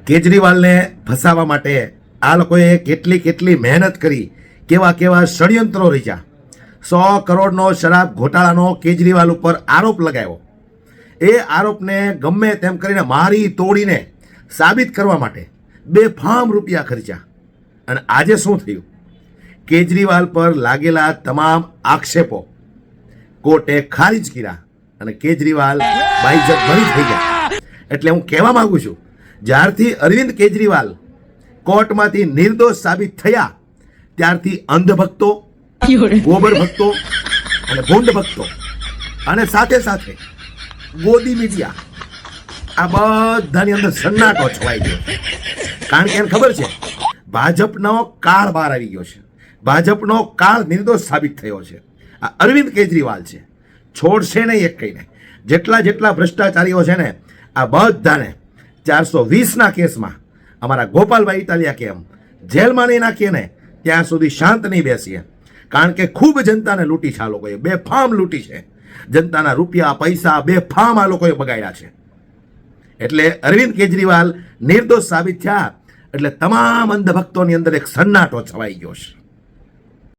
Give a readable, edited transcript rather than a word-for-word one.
કેજરીવાલને ફસાવવા માટે આ લોકોએ કેટલી મહેનત કરી, કેવા ષડયંત્રો રચ્યા. 100 કરોડનો શરાબ ઘોટાળાનો કેજરીવાલ ઉપર આરોપ લગાવ્યો. એ આરોપને ગમે તેમ કરીને મારી તોડીને સાબિત કરવા માટે બેફામ રૂપિયા ખર્ચ્યા. અને આજે શું થયું? કેજરીવાલ પર લાગેલા તમામ આક્ષેપો કોર્ટે ખારીજ કર્યા અને કેજરીવાલ બાઇજત ભરી થઈ ગયા. એટલે હું કહેવા માંગુ છું, જ્યારથી અરવિંદ કેજરીવાલ કોર્ટમાંથી નિર્દોષ સાબિત થયા ત્યારથી અંધભક્તો, ગોબર ભક્તો અને ભૂંડ ભક્તો અને સાથે ગોદી મીડિયા, આ બધાની અંદર સન્નાટો છવાઈ ગયો. કારણ કે એને ખબર છે ભાજપનો કાળ બહાર આવી ગયો છે, ભાજપનો કાળ નિર્દોષ સાબિત થયો છે. આ અરવિંદ કેજરીવાલ છે, છોડશે નહીં એક કહીને. જેટલા ભ્રષ્ટાચારીઓ છે ને, આ બધાને 420ના કેસમાં અમારા ગોપાલભાઈ ઇટાલિયા કેમ જેલમાં નહીં નાખીએ ને ત્યાં સુધી શાંત નહીં બેસીએ. કારણ કે ખૂબ જનતાને લૂંટી છે આ લોકોએ, બેફામ લૂંટી છે. જનતાના રૂપિયા પૈસા બેફામ આ લોકોએ બગાડ્યા છે. એટલે અરવિંદ કેજરીવાલ નિર્દોષ સાબિત થયા એટલે તમામ અંધભક્તોની અંદર એક સન્નાટો છવાઈ ગયો છે.